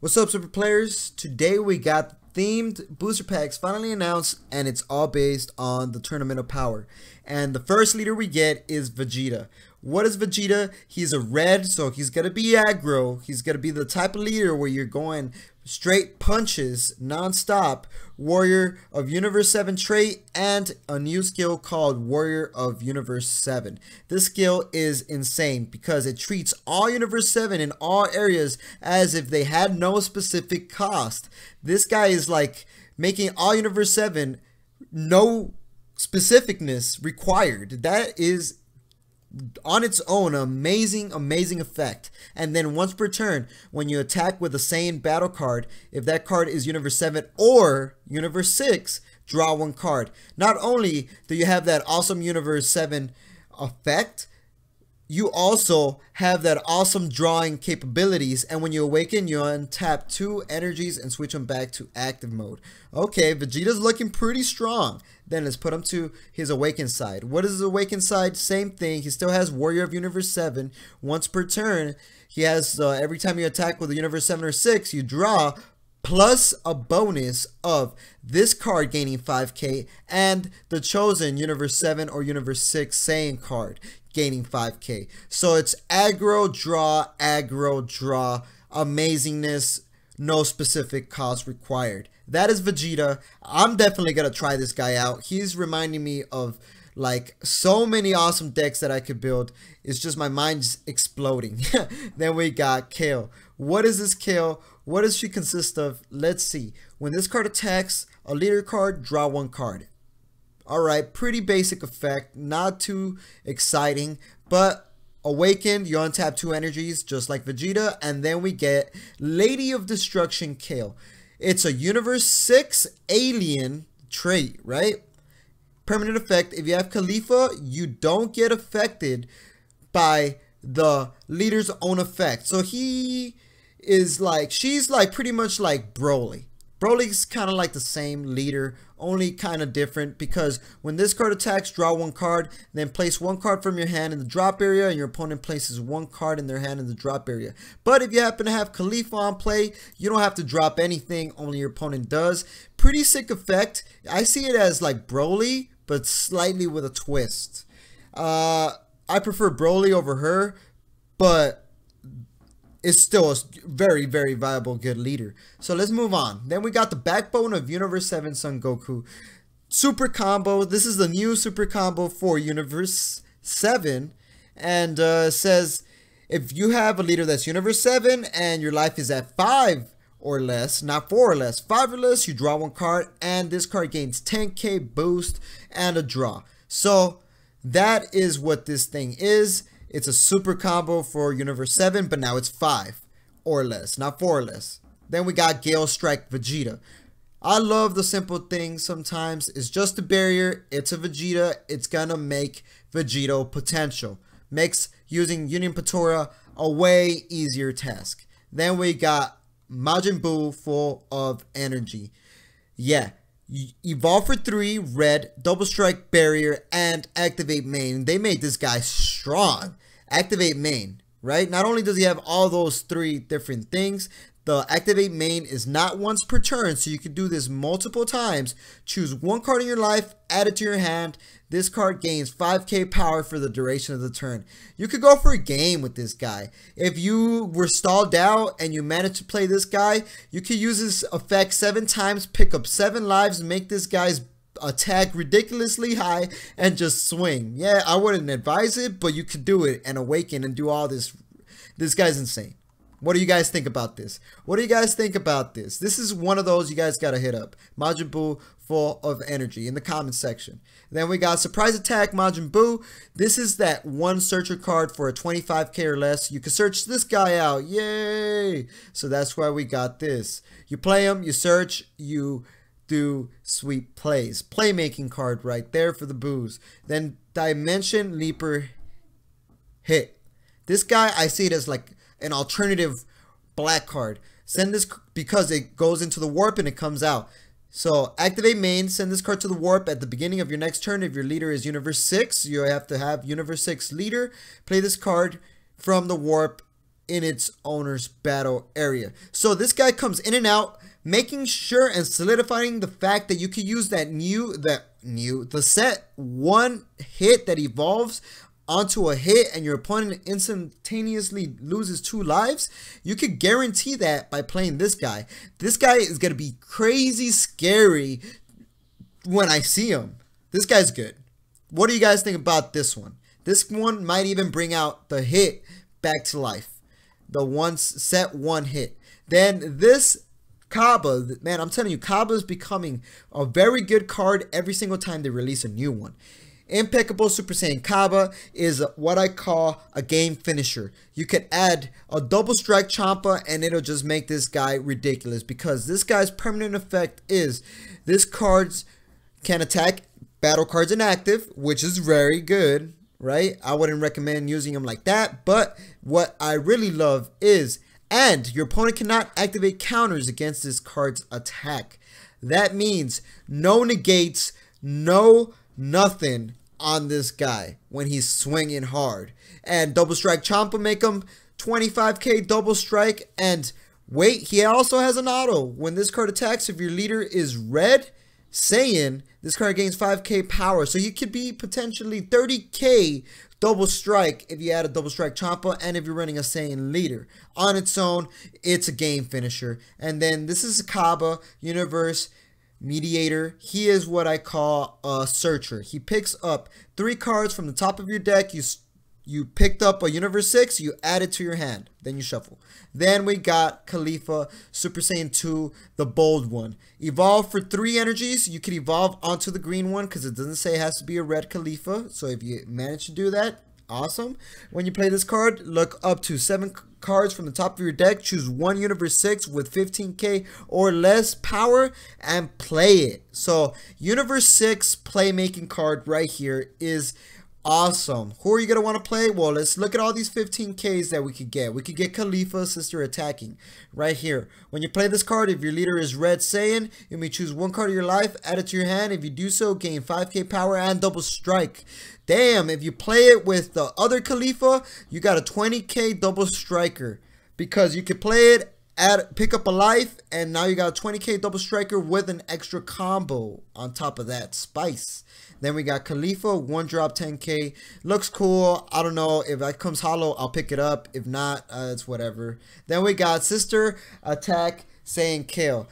What's up, super players? Today we got themed booster packs finally announced, and it's all based on the Tournament of Power. And the first leader we get is Vegeta. What is Vegeta? He's a red, so he's gonna be aggro. He's gonna be the type of leader where you're going straight punches non-stop. Warrior of Universe 7 trait and a new skill called Warrior of Universe 7. This skill is insane because it treats all Universe 7 in all areas as if they had no specific cost. This guy is like making all Universe 7 no specificness required. That is on its own amazing effect. And then once per turn, when you attack with a Saiyan battle card, if that card is Universe 7 or Universe 6, draw one card. Not only do you have that awesome Universe 7 effect, you also have that awesome drawing capabilities, and when you awaken, you untap 2 energies and switch them back to active mode. Okay, Vegeta's looking pretty strong. Then let's put him to his awakened side. What is his awakened side? Same thing. He still has Warrior of Universe 7. Once per turn, he has every time you attack with a Universe 7 or 6, you draw, plus a bonus of this card gaining 5k and the chosen Universe 7 or Universe 6 Saiyan card gaining 5k. So it's aggro, draw, amazingness, no specific cost required. That is Vegeta. I'm definitely gonna try this guy out. He's reminding me of like so many awesome decks that I could build. It's just my mind's exploding. Then we got Kale. What is this Kale? What does she consist of? Let's see. When this card attacks a leader card, draw one card. Alright, pretty basic effect, not too exciting, but awakened, you untap 2 energies just like Vegeta, and then we get Lady of Destruction Kale. It's a Universe 6 alien trait, right? Permanent effect, if you have Khalifa, you don't get affected by the leader's own effect. So he is like, she's like pretty much like Broly. Broly's kind of like the same leader, only kind of different because when this card attacks, draw one card, then place one card from your hand in the drop area, and your opponent places one card in their hand in the drop area. But if you happen to have Khalifa on play, you don't have to drop anything, only your opponent does. Pretty sick effect. I see it as like Broly, but slightly with a twist. I prefer Broly over her, but it's still a very viable good leader. So let's move on. Then we got the backbone of Universe 7 Son Goku. Super combo. This is the new super combo for Universe 7. And says if you have a leader that's Universe 7 and your life is at 5 or less, not 4 or less, 5 or less, you draw one card. And this card gains 10k boost and a draw. So that is what this thing is. It's a super combo for Universe 7, but now it's 5 or less, not 4 or less. Then we got Gail Strike Vegeta. I love the simple things sometimes. It's just a barrier. It's a Vegeta. It's gonna make Vegito potential. Makes using Union Patora a way easier task. Then we got Majin Buu full of energy. Yeah. Evolve for 3, red, double strike barrier, and activate main. They made this guy strong. Activate main, right? Not only does he have all those 3 different things, the activate main is not once per turn, so you can do this multiple times. Choose one card in your life, add it to your hand. This card gains 5k power for the duration of the turn. You could go for a game with this guy. If you were stalled out and you managed to play this guy, you could use this effect 7 times, pick up 7 lives, and make this guy's attack ridiculously high and just swing. Yeah, I wouldn't advise it, but you could do it and awaken and do all this. This guy's insane. What do you guys think about this? What do you guys think about this? This is one of those you guys gotta hit up. Majin Buu full of energy in the comment section. Then we got Surprise Attack Majin Buu. This is that one searcher card for a 25k or less. You can search this guy out. Yay! So that's why we got this. You play him, you search, you do sweet plays. Playmaking card right there for the Boos. Then Dimension Leaper Hit. This guy, I see it as like an alternative black card. Send this because it goes into the warp and it comes out. So activate main, send this card to the warp at the beginning of your next turn. If your leader is Universe 6, you have to have Universe 6 leader. Play this card from the warp in its owner's battle area. So this guy comes in and out, making sure and solidifying the fact that you can use the set one hit that evolves onto a hit and your opponent instantaneously loses 2 lives. You could guarantee that by playing this guy. This guy is going to be crazy scary when I see him. This guy's good. What do you guys think about this one? This one might even bring out the hit back to life. The set one hit. Then this Kaba, man, I'm telling you, Kaba is becoming a very good card every single time they release a new one. Impeccable Super Saiyan Kaba is what I call a game finisher. You could add a double strike Champa and it'll just make this guy ridiculous, because this guy's permanent effect is this card's can attack battle cards inactive, which is very good, right? I wouldn't recommend using them like that, but what I really love is, and your opponent cannot activate counters against this card's attack. That means no negates, no nothing on this guy when he's swinging hard. And double strike Champa make him 25k double strike. And wait, he also has an auto. When this card attacks, if your leader is red Saiyan, this card gains 5k power. So he could be potentially 30k double strike if you add a double strike Champa and if you're running a Saiyan leader. On its own, it's a game finisher. And then this is Kaba, Universe Mediator. He is what I call a searcher. He picks up 3 cards from the top of your deck. You picked up a Universe 6, you add it to your hand, then you shuffle. Then we got Khalifa, Super Saiyan 2, the bold one. Evolve for 3 energies. You can evolve onto the green one because it doesn't say it has to be a red Khalifa. So if you manage to do that, awesome. When you play this card, look up to 7 cards from the top of your deck, choose one Universe 6 with 15k or less power and play it. So Universe 6 playmaking card right here is awesome. Who are you going to want to play? Well, let's look at all these 15Ks that we could get. We could get Khalifa, Sister Attacking, right here. When you play this card, if your leader is Red Saiyan, you may choose 1 card of your life, add it to your hand. If you do so, gain 5k power and double strike. Damn, if you play it with the other Khalifa, you got a 20k double striker. Because you could play it, pick up a life, and now you got a 20k double striker with an extra combo on top of that. Spice. Then we got Khalifa, 1 drop 10k. Looks cool. I don't know. If that comes hollow, I'll pick it up. If not, it's whatever. Then we got Sister Attack Saiyan Kale.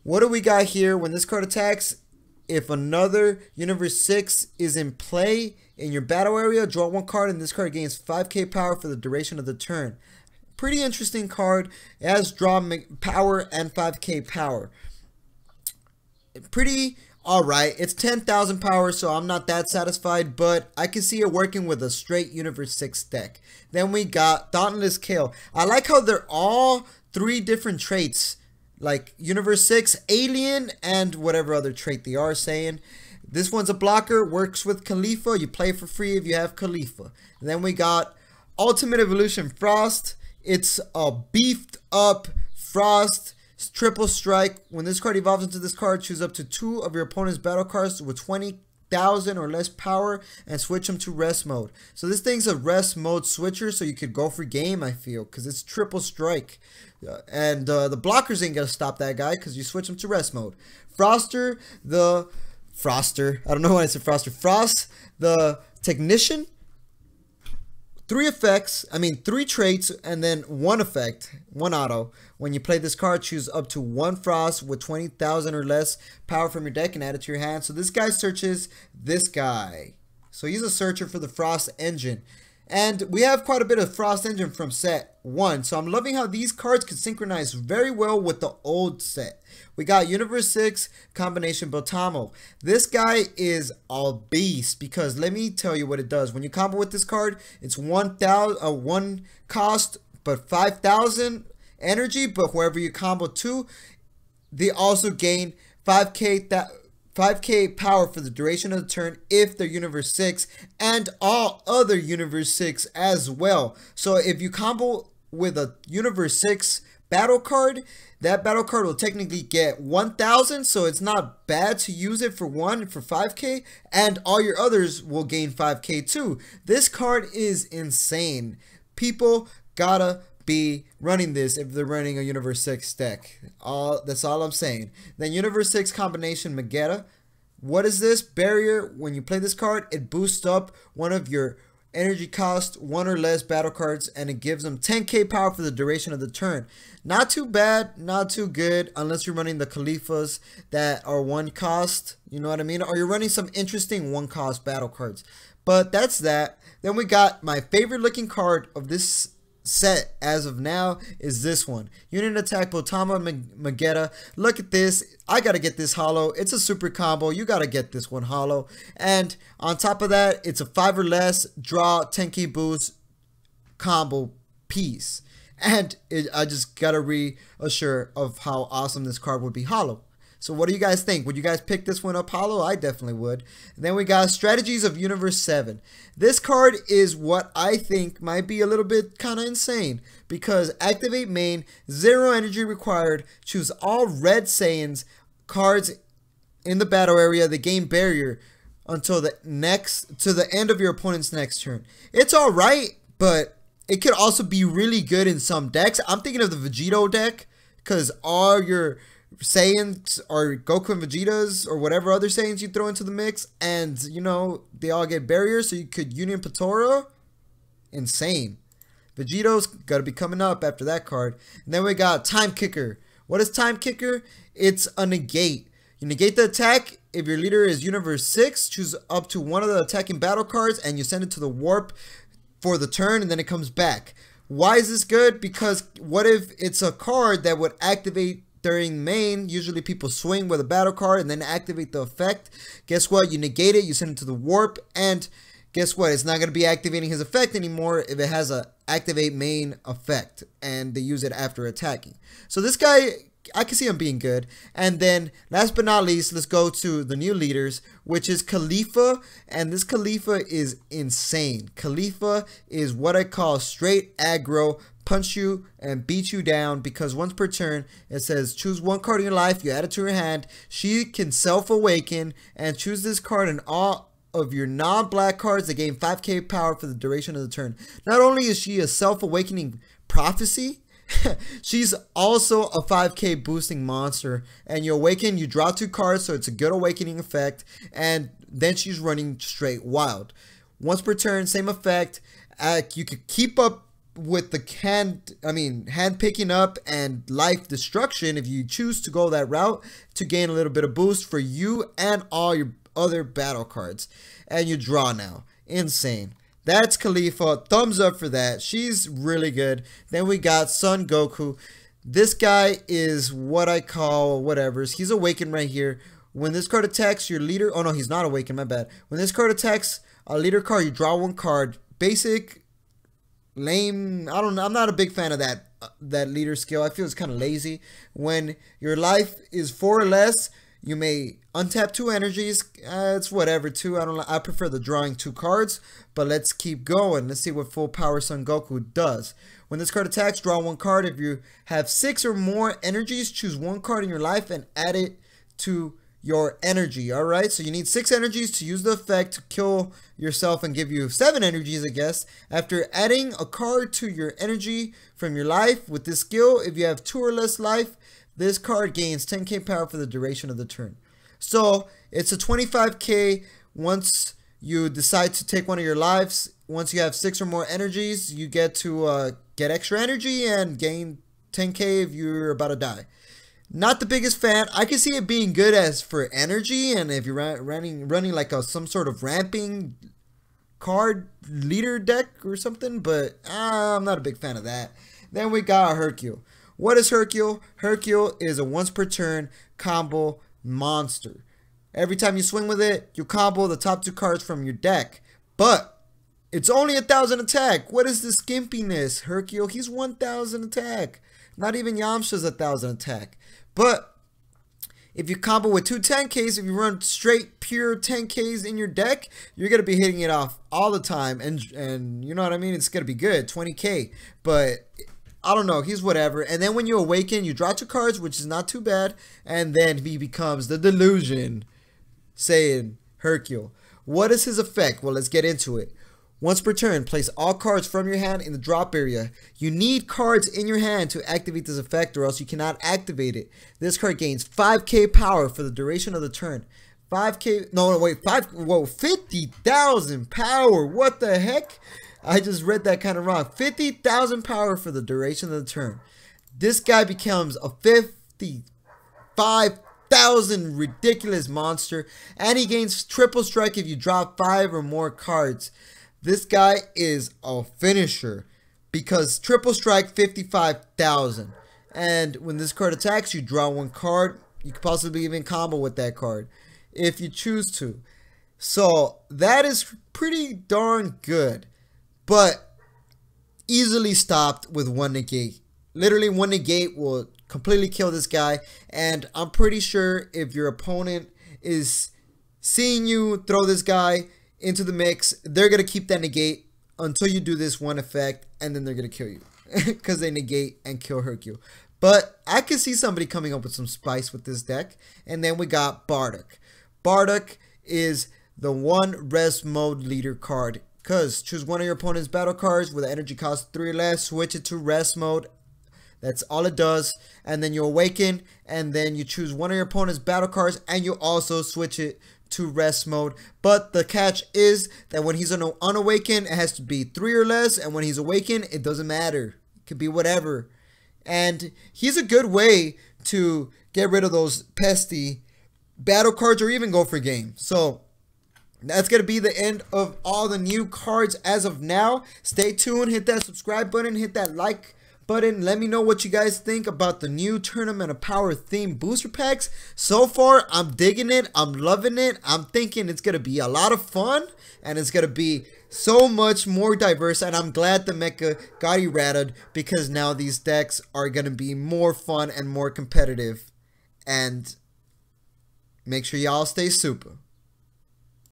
What do we got here? When this card attacks, if another Universe 6 is in play in your battle area, draw 1 card and this card gains 5k power for the duration of the turn. Pretty interesting card. It has draw power and 5k power. Pretty alright. It's 10,000 power, so I'm not that satisfied, but I can see it working with a straight Universe 6 deck. Then we got Dauntless Kale. I like how they're all 3 different traits, like Universe 6, Alien, and whatever other trait they are saying. This one's a blocker, works with Khalifa. You play for free if you have Khalifa. And then we got Ultimate Evolution Frost. It's a beefed up Frost triple strike. When this card evolves into this card, choose up to 2 of your opponent's battle cards with 20,000 or less power and switch them to rest mode. So this thing's a rest mode switcher, so you could go for game, I feel, because it's triple strike. And the blockers ain't gonna stop that guy because you switch them to rest mode. Froster, I don't know why I said Froster. Frost, the Technician. 3 traits, and then 1 effect, 1 auto. When you play this card, choose up to 1 Frost with 20,000 or less power from your deck and add it to your hand. So this guy searches this guy. So he's a searcher for the Frost engine. And we have quite a bit of Frost engine from set 1. So I'm loving how these cards can synchronize very well with the old set. We got Universe 6 combination Botamo. This guy is a beast because let me tell you what it does. When you combo with this card, it's 1 cost but 5,000 energy. But whoever you combo to, they also gain 5k power for the duration of the turn if they're Universe 6 and all other Universe 6 as well. So if you combo with a Universe 6 battle card, that battle card will technically get 1,000, so it's not bad to use it for 5k, and all your others will gain 5k too. This card is insane. People gotta be running this if they're running a Universe 6 deck. That's all I'm saying. Then Universe 6 combination Magetta. What is this? Barrier. When you play this card, it boosts up one of your energy cost 1 or less battle cards, and it gives them 10k power for the duration of the turn. Not too bad, not too good, unless you're running the Khalifas that are 1 cost, you know what I mean? Or you're running some interesting 1 cost battle cards. But that's that. Then we got my favorite looking card of this set as of now is this one. Unit Attack Botama Magetta. Look at this. I gotta get this holo. It's a super combo. You gotta get this one holo. And on top of that, it's a 5 or less draw 10k boost combo piece. And I just gotta reassure of how awesome this card would be holo. So what do you guys think? Would you guys pick this one up holo? I definitely would. And then we got Strategies of Universe 7. This card is what I think might be a little bit kind of insane, because activate main, 0 energy required, choose all red Saiyans cards in the battle area. They gain barrier until the end of your opponent's next turn. It's alright, but it could also be really good in some decks. I'm thinking of the Vegeta deck, because all your Saiyans or Goku and Vegetas or whatever other Saiyans you throw into the mix, and you know they all get barriers, so you could Union Patora. Insane. Vegeto's gotta be coming up after that card. And then we got Time Kicker. What is Time Kicker? It's a negate. You negate the attack if your leader is Universe 6. Choose up to one of the attacking battle cards and you send it to the warp for the turn, and then it comes back. Why is this good? Because what if it's a card that would activate during main? Usually people swing with a battle card and then activate the effect. Guess what? You negate it, you send it to the warp, and guess what? It's not going to be activating his effect anymore if it has a activate main effect and they use it after attacking. So this guy, I can see him being good. And then last but not least, let's go to the new leaders, which is Khalifa. And this Khalifa is insane. Khalifa is what I call straight aggro, punch you and beat you down, because once per turn it says choose 1 card in your life, you add it to your hand. She can self-awaken and choose this card and all of your non-black cards that gain 5k power for the duration of the turn. Not only is she a self-awakening prophecy, she's also a 5k boosting monster, and you awaken, you draw 2 cards, so it's a good awakening effect, and then she's running straight wild. Once per turn, same effect. You could keep up with the hand picking up and life destruction if you choose to go that route to gain a little bit of boost for you and all your other battle cards. And you draw now. Insane. That's Khalifa. Thumbs up for that. She's really good. Then we got Son Goku. This guy is what I call whatevers. He's awakened right here. When this card attacks your leader, oh no, he's not awakened, my bad. When this card attacks a leader card, you draw 1 card. Basic, lame. I'm not a big fan of that leader skill. I feel it's kind of lazy. When your life is 4 or less, you may untap 2 energies. It's whatever, 2. I prefer the drawing 2 cards, but let's keep going. Let's see what full power Son Goku does. When this card attacks, draw 1 card. If you have 6 or more energies, choose 1 card in your life and add it to your energy. Alright, so you need 6 energies to use the effect to kill yourself and give you 7 energies, I guess. After adding a card to your energy from your life with this skill, if you have 2 or less life, this card gains 10k power for the duration of the turn. So it's a 25k once you decide to take one of your lives. Once you have 6 or more energies, you get to get extra energy and gain 10k if you're about to die. Not the biggest fan. I can see it being good as for energy, and if you're running like some sort of ramping card leader deck or something, but I'm not a big fan of that. Then we got Hercule. What is Hercule? Hercule is a once per turn combo monster. Every time you swing with it, you combo the top 2 cards from your deck. But it's only 1,000 attack. What is this skimpiness? Hercule, he's 1,000 attack. Not even Yamcha's 1,000 attack. But if you combo with 2 10Ks, if you run straight pure 10Ks in your deck, you're going to be hitting it off all the time. And you know what I mean? It's going to be good, 20k. But I don't know, he's whatever. And then when you awaken, you draw 2 cards, which is not too bad. And then he becomes the delusion, saying Hercule. What is his effect? Well, let's get into it. Once per turn, place all cards from your hand in the drop area. You need cards in your hand to activate this effect or else you cannot activate it. This card gains 5k power for the duration of the turn. 5k, no wait, 50,000 power, what the heck? I just read that kind of wrong. 50,000 power for the duration of the turn. This guy becomes a 55,000 ridiculous monster, and he gains triple strike if you drop 5 or more cards. This guy is a finisher because triple strike 55,000. And when this card attacks, you draw 1 card. You could possibly even combo with that card if you choose to. So that is pretty darn good, but easily stopped with 1 negate. Literally 1 negate will completely kill this guy, and I'm pretty sure if your opponent is seeing you throw this guy into the mix, they're gonna keep that negate until you do this 1 effect, and then they're gonna kill you because they negate and kill Hercule. But I could see somebody coming up with some spice with this deck. And then we got Brdek. Brdek is the 1 rest mode leader card, because choose one of your opponent's battle cards with an energy cost 3 or less, switch it to rest mode. That's all it does. And then you awaken, and then you choose one of your opponent's battle cards, and you also switch it to rest mode. But the catch is that when he's unawakened, it has to be 3 or less, and when he's awakened, it doesn't matter. It could be whatever. And he's a good way to get rid of those pesty battle cards or even go for game. So that's going to be the end of all the new cards as of now. Stay tuned, hit that subscribe button, hit that like button. Let me know what you guys think about the new Tournament of Power theme booster packs. So far, I'm digging it. I'm loving it. I'm thinking it's going to be a lot of fun, and it's going to be so much more diverse. And I'm glad the mecha got errated, because now these decks are going to be more fun and more competitive. And make sure y'all stay super.